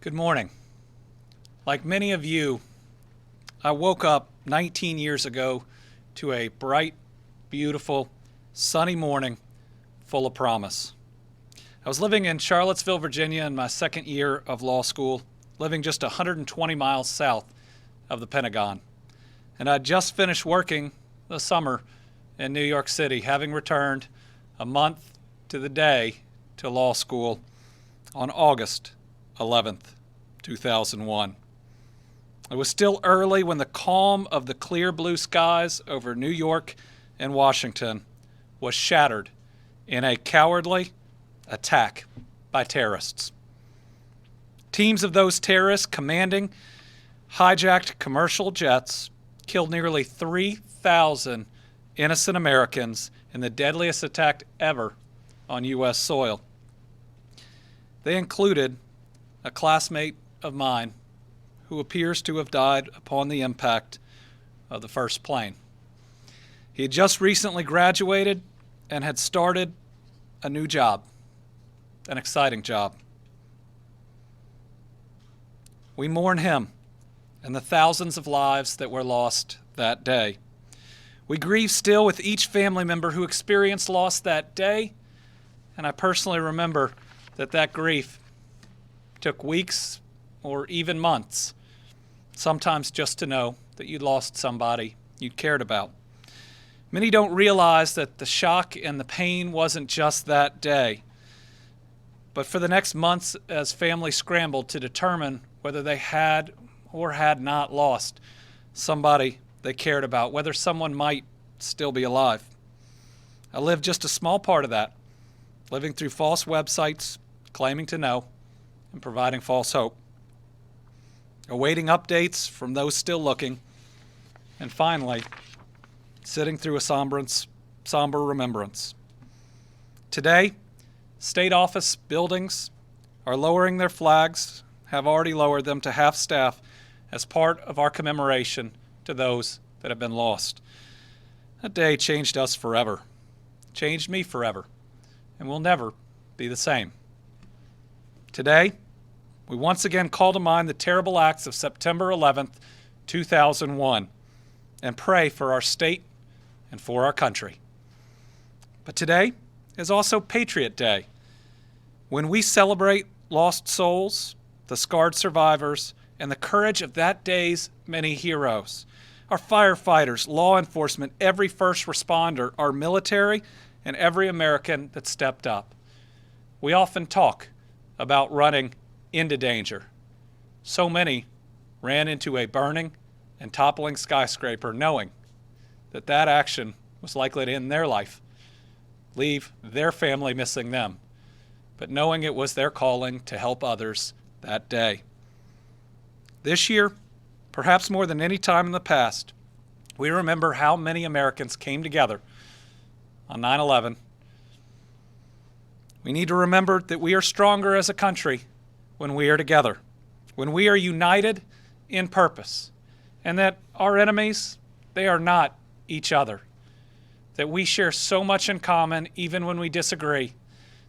Good morning. Like many of you, I woke up 19 years ago to a bright, beautiful, sunny morning full of promise. I was living in Charlottesville, Virginia in my second year of law school, living just 120 miles south of the Pentagon. And I'd just finished working the summer in New York City, having returned a month to the day to law school on August 11th, 2001. It was still early when the calm of the clear blue skies over New York and Washington was shattered in a cowardly attack by terrorists. Teams of those terrorists commanding hijacked commercial jets killed nearly 3,000 innocent Americans in the deadliest attack ever on U.S. soil. They included a classmate of mine who appears to have died upon the impact of the first plane. He had just recently graduated and had started a new job, an exciting job. We mourn him and the thousands of lives that were lost that day. We grieve still with each family member who experienced loss that day, and I personally remember that grief took weeks or even months, sometimes just to know that you'd lost somebody you cared about. Many don't realize that the shock and the pain wasn't just that day, but for the next months as families scrambled to determine whether they had or had not lost somebody they cared about, whether someone might still be alive. I lived just a small part of that, living through false websites, claiming to know, and providing false hope, awaiting updates from those still looking, and finally, sitting through a somber remembrance. Today, state office buildings are lowering their flags, have already lowered them to half staff as part of our commemoration to those that have been lost. That day changed us forever, changed me forever, and will never be the same. Today, we once again call to mind the terrible acts of September 11th, 2001, and pray for our state and for our country. But today is also Patriot Day, when we celebrate lost souls, the scarred survivors, and the courage of that day's many heroes. Our firefighters, law enforcement, every first responder, our military, and every American that stepped up. We often talk about running into danger. So many ran into a burning and toppling skyscraper knowing that action was likely to end their life, leave their family missing them, but knowing it was their calling to help others that day. This year, perhaps more than any time in the past, we remember how many Americans came together on 9/11. We need to remember that we are stronger as a country when we are together, when we are united in purpose, and that our enemies, they are not each other, that we share so much in common even when we disagree,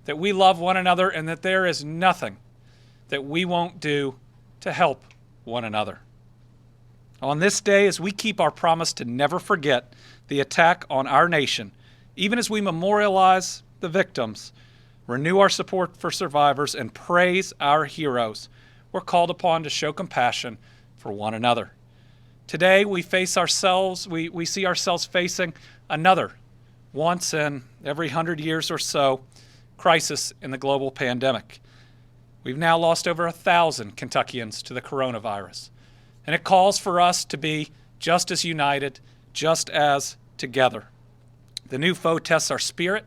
that we love one another, and that there is nothing that we won't do to help one another. On this day, as we keep our promise to never forget the attack on our nation, even as we memorialize the victims, renew our support for survivors, and praise our heroes, we're called upon to show compassion for one another. Today, we see ourselves facing another, once in every 100 years or so, crisis in the global pandemic. We've now lost over 1,000 Kentuckians to the coronavirus, and it calls for us to be just as united, just as together. The new foe tests our spirit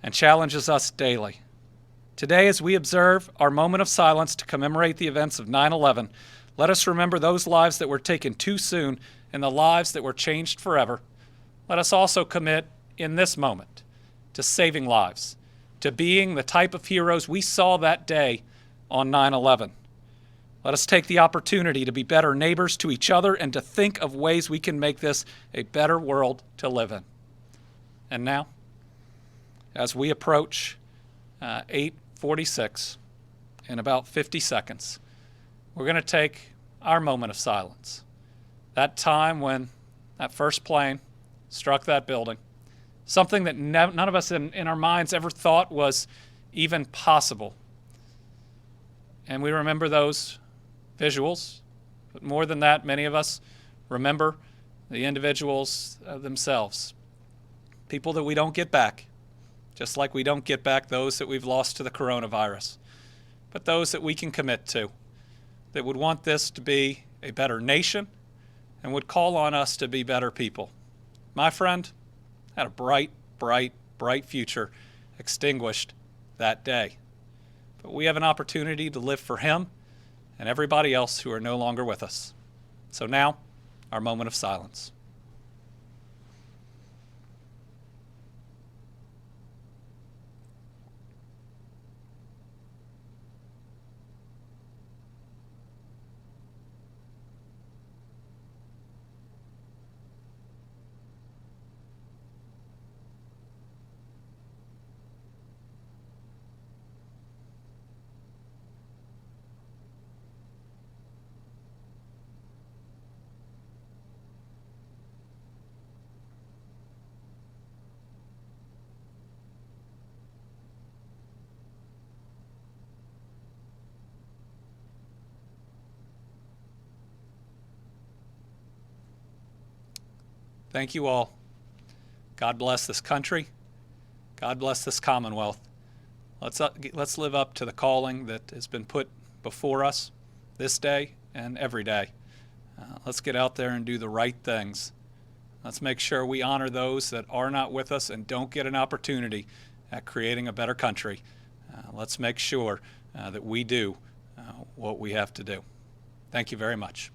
and challenges us daily. Today, as we observe our moment of silence to commemorate the events of 9/11, let us remember those lives that were taken too soon and the lives that were changed forever. Let us also commit in this moment to saving lives, to being the type of heroes we saw that day on 9/11. Let us take the opportunity to be better neighbors to each other and to think of ways we can make this a better world to live in. And now, as we approach 8:46 in about 50 seconds, we're going to take our moment of silence. That time when that first plane struck that building, something that none of us in our minds ever thought was even possible. And we remember those visuals, but more than that, many of us remember the individuals themselves, people that we don't get back, just like we don't get back those that we've lost to the coronavirus, but those that we can commit to, that would want this to be a better nation and would call on us to be better people. My friend had a bright, bright, bright future extinguished that day. But we have an opportunity to live for him and everybody else who are no longer with us. So now, our moment of silence. Thank you all. God bless this country. God bless this Commonwealth. Let's live up to the calling that has been put before us this day and every day. Let's get out there and do the right things. Let's make sure we honor those that are not with us and don't get an opportunity at creating a better country. Let's make sure that we do what we have to do. Thank you very much.